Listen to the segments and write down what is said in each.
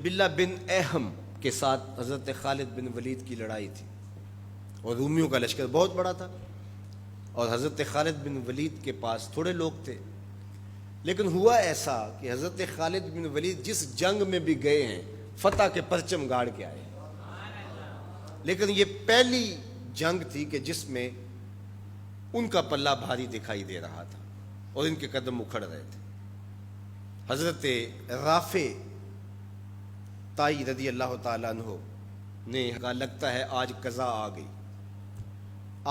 ابلہ بن اہم کے ساتھ حضرت خالد بن ولید کی لڑائی تھی، اور رومیوں کا لشکر بہت بڑا تھا، اور حضرت خالد بن ولید کے پاس تھوڑے لوگ تھے۔ لیکن ہوا ایسا کہ حضرت خالد بن ولید جس جنگ میں بھی گئے ہیں فتح کے پرچم گاڑ کے آئے، لیکن یہ پہلی جنگ تھی کہ جس میں ان کا پلہ بھاری دکھائی دے رہا تھا اور ان کے قدم اکھڑ رہے تھے۔ حضرت رافع تائی رضی اللہ تعالیٰ عنہ نے کہا لگتا ہے آج قضا آ گئی،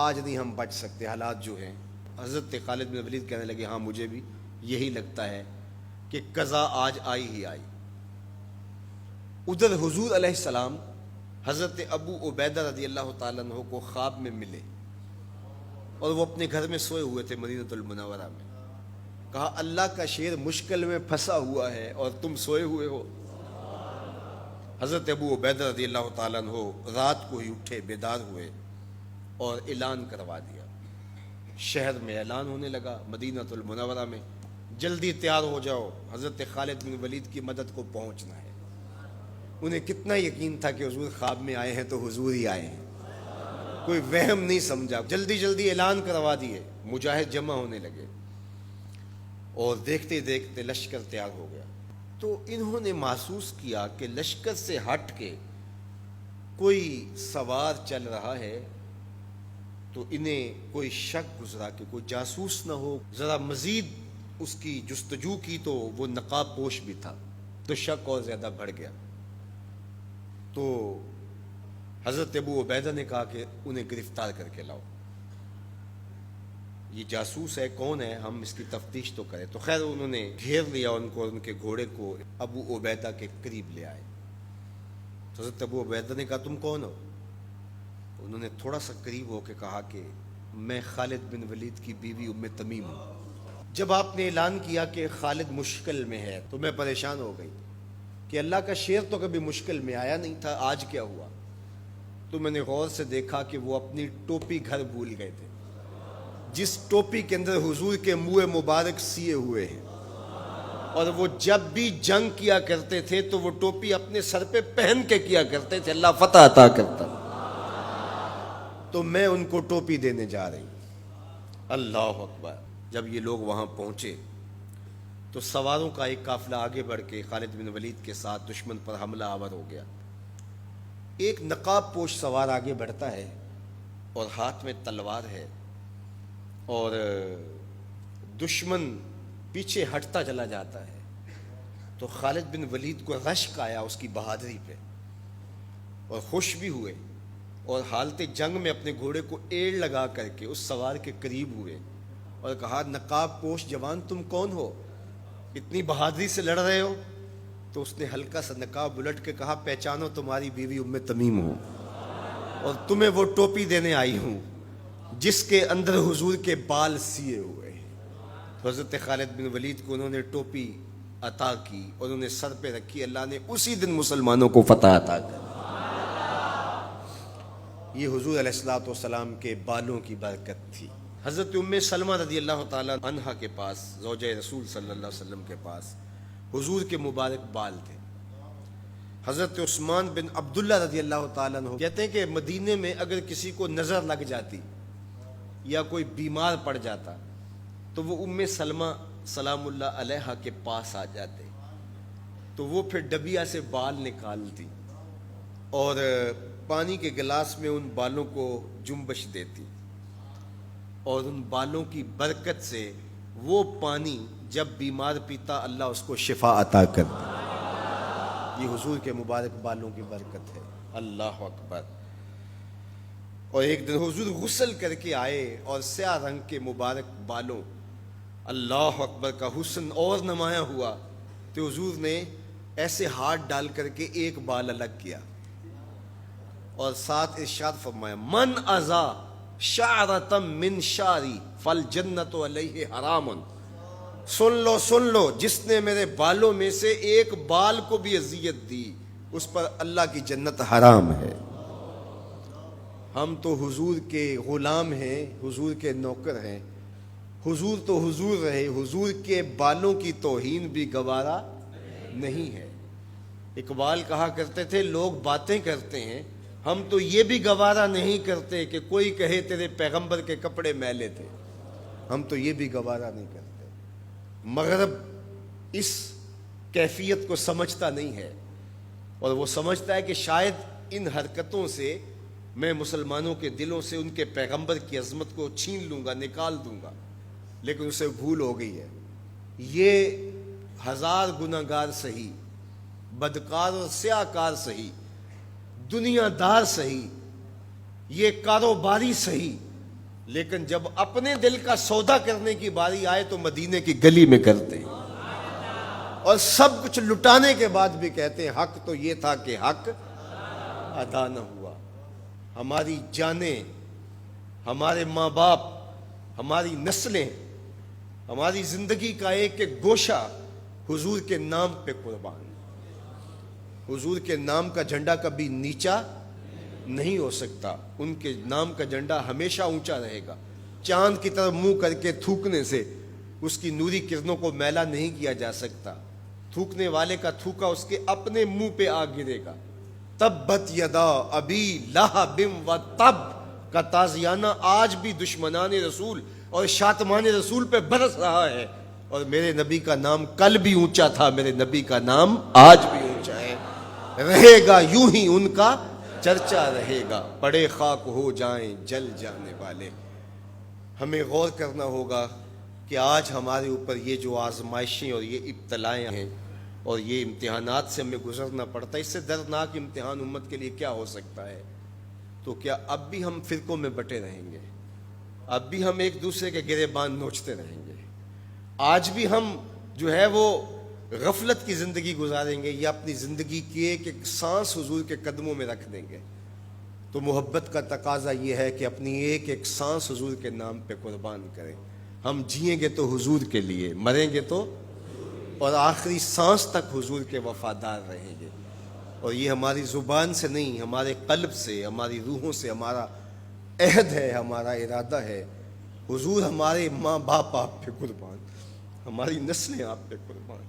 آج نہیں ہم بچ سکتے، حالات جو ہیں۔ حضرت خالد بن ولید کہنے لگے ہاں مجھے بھی یہی لگتا ہے کہ قضا آج آئی ہی آئی۔ ادھر حضور علیہ السلام حضرت ابو عبیدہ رضی اللہ تعالیٰ عنہ کو خواب میں ملے، اور وہ اپنے گھر میں سوئے ہوئے تھے مدینہ المنورہ میں۔ کہا اللہ کا شیر مشکل میں پھنسا ہوا ہے اور تم سوئے ہوئے ہو۔ حضرت ابو عبیدہ رضی اللہ تعالیٰ عنہ رات کو ہی اٹھے، بیدار ہوئے اور اعلان کروا دیا۔ شہر میں اعلان ہونے لگا، مدینہ المنورہ میں، جلدی تیار ہو جاؤ، حضرت خالد بن ولید کی مدد کو پہنچنا ہے۔ انہیں کتنا یقین تھا کہ حضور خواب میں آئے ہیں تو حضور ہی آئے ہیں، کوئی وہم نہیں سمجھا۔ جلدی جلدی اعلان کروا دیے، مجاہد جمع ہونے لگے، اور دیکھتے دیکھتے لشکر تیار ہو گیا۔ تو انہوں نے محسوس کیا کہ لشکر سے ہٹ کے کوئی سوار چل رہا ہے، تو انہیں کوئی شک گزرا کہ کوئی جاسوس نہ ہو۔ ذرا مزید اس کی جستجو کی تو وہ نقاب پوش بھی تھا، تو شک اور زیادہ بڑھ گیا۔ تو حضرت ابو عبیدہ نے کہا کہ انہیں گرفتار کر کے لاؤ، یہ جاسوس ہے، کون ہے، ہم اس کی تفتیش تو کریں۔ تو خیر انہوں نے گھیر لیا ان کو، ان کے گھوڑے کو ابو عبیدہ کے قریب لے آئے۔ تو حضرت ابو عبیدہ نے کہا تم کون ہو؟ انہوں نے تھوڑا سا قریب ہو کے کہا کہ میں خالد بن ولید کی بیوی ام تمیم ہوں۔ جب آپ نے اعلان کیا کہ خالد مشکل میں ہے تو میں پریشان ہو گئی کہ اللہ کا شیر تو کبھی مشکل میں آیا نہیں تھا، آج کیا ہوا؟ تو میں نے غور سے دیکھا کہ وہ اپنی ٹوپی گھر بھول گئے تھے، جس ٹوپی کے اندر حضور کے منہ مبارک سیے ہوئے ہیں، اور وہ جب بھی جنگ کیا کرتے تھے تو وہ ٹوپی اپنے سر پہ پہن کے کیا کرتے تھے، اللہ فتح عطا کرتا۔ تو میں ان کو ٹوپی دینے جا رہی ہوں۔ اللہ اکبر۔ جب یہ لوگ وہاں پہنچے تو سواروں کا ایک قافلہ آگے بڑھ کے خالد بن ولید کے ساتھ دشمن پر حملہ آور ہو گیا۔ ایک نقاب پوش سوار آگے بڑھتا ہے اور ہاتھ میں تلوار ہے، اور دشمن پیچھے ہٹتا چلا جاتا ہے۔ تو خالد بن ولید کو رشک آیا اس کی بہادری پہ، اور خوش بھی ہوئے، اور حالت جنگ میں اپنے گھوڑے کو ایڑ لگا کر کے اس سوار کے قریب ہوئے اور کہا نقاب پوش جوان تم کون ہو، اتنی بہادری سے لڑ رہے ہو؟ تو اس نے ہلکا سا نقاب الٹ کے کہا پہچانو تمہاری بیوی ام تمیم ہوں، اور تمہیں وہ ٹوپی دینے آئی ہوں جس کے اندر حضور کے بال سیے ہوئے ہیں۔ تو حضرت خالد بن ولید کو انہوں نے ٹوپی عطا کی اور انہیں سر پہ رکھی، اللہ نے اسی دن مسلمانوں کو فتح عطا کر۔ یہ حضور علیہ الصلوۃ والسلام کے بالوں کی برکت تھی۔ حضرت ام سلمہ رضی اللہ تعالیٰ عنہا کے پاس، زوجہ رسول صلی اللہ علیہ وسلم کے پاس حضور کے مبارک بال تھے۔ حضرت عثمان بن عبداللہ رضی اللہ تعالیٰ عنہ کہتے ہیں کہ مدینے میں اگر کسی کو نظر لگ جاتی یا کوئی بیمار پڑ جاتا تو وہ ام سلمہ سلام اللہ علیہا کے پاس آ جاتے، تو وہ پھر ڈبیا سے بال نکالتی اور پانی کے گلاس میں ان بالوں کو جنبش دیتی، اور ان بالوں کی برکت سے وہ پانی جب بیمار پیتا اللہ اس کو شفا عطا کرتا۔ یہ حضور کے مبارک بالوں کی برکت ہے۔ اللہ اکبر۔ اور ایک دن حضور غسل کر کے آئے اور سیاہ رنگ کے مبارک بالوں، اللہ اکبر، کا حسن اور نمایاں ہوا، تو حضور نے ایسے ہاتھ ڈال کر کے ایک بال الگ کیا اور ساتھ ارشاد فرمایا من ازا شعرۃ من شعری فالجنۃ علیہ حرام۔ سن لو جس نے میرے بالوں میں سے ایک بال کو بھی اذیت دی اس پر اللہ کی جنت حرام ہے۔ ہم تو حضور کے غلام ہیں، حضور کے نوکر ہیں، حضور تو حضور رہے، حضور کے بالوں کی توہین بھی گوارا نہیں ہے۔ اقبال کہا کرتے تھے لوگ باتیں کرتے ہیں، ہم تو یہ بھی گوارا نہیں کرتے کہ کوئی کہے تیرے پیغمبر کے کپڑے میلے تھے، ہم تو یہ بھی گوارا نہیں کرتے۔ مغرب اس کیفیت کو سمجھتا نہیں ہے، اور وہ سمجھتا ہے کہ شاید ان حرکتوں سے میں مسلمانوں کے دلوں سے ان کے پیغمبر کی عظمت کو چھین لوں گا، نکال دوں گا، لیکن اسے بھول ہو گئی ہے۔ یہ ہزار گناہگار سہی، بدکار اور سیاہ کار سہی، دنیا دار سہی، یہ کاروباری سہی، لیکن جب اپنے دل کا سودا کرنے کی باری آئے تو مدینے کی گلی میں کرتے ہیں، اور سب کچھ لٹانے کے بعد بھی کہتے ہیں حق تو یہ تھا کہ حق ادا نہ ہوا۔ ہماری جانیں، ہمارے ماں باپ، ہماری نسلیں، ہماری زندگی کا ایک ایک گوشہ حضور کے نام پہ قربان۔ حضور کے نام کا جھنڈا کبھی نیچا نہیں ہو سکتا، ان کے نام کا جھنڈا ہمیشہ اونچا رہے گا۔ چاند کی طرف منہ کر کے تھوکنے سے اس کی نوری کرنوں کو میلا نہیں کیا جا سکتا، تھوکنے والے کا تھوکا اس کے اپنے منہ پہ آ گرے گا۔ تبت یدا ابی لہب و تب کا تازیانہ آج بھی دشمنان رسول اور شاتمان رسول پہ برس رہا ہے، اور میرے نبی کا نام کل بھی اونچا تھا، میرے نبی کا نام آج بھی اونچا ہے، رہے گا یوں ہی ان کا چرچا رہے گا، پڑے خاک ہو جائیں جل جانے والے۔ ہمیں غور کرنا ہوگا کہ آج ہمارے اوپر یہ جو آزمائشیں اور یہ ابتلائیں ہیں اور یہ امتحانات سے ہمیں گزرنا پڑتا ہے، اس سے دردناک امتحان امت کے لیے کیا ہو سکتا ہے؟ تو کیا اب بھی ہم فرقوں میں بٹے رہیں گے؟ اب بھی ہم ایک دوسرے کے گریبان نوچتے رہیں گے؟ آج بھی ہم جو ہے وہ غفلت کی زندگی گزاریں گے، یا اپنی زندگی کی ایک ایک سانس حضور کے قدموں میں رکھ دیں گے؟ تو محبت کا تقاضا یہ ہے کہ اپنی ایک ایک سانس حضور کے نام پہ قربان کریں۔ ہم جئیں گے تو حضور کے لیے، مریں گے تو، اور آخری سانس تک حضور کے وفادار رہیں گے۔ اور یہ ہماری زبان سے نہیں، ہمارے قلب سے، ہماری روحوں سے ہمارا عہد ہے، ہمارا ارادہ ہے۔ حضور ہمارے ماں باپ آپ پہ قربان، ہماری نسلیں آپ پہ قربان۔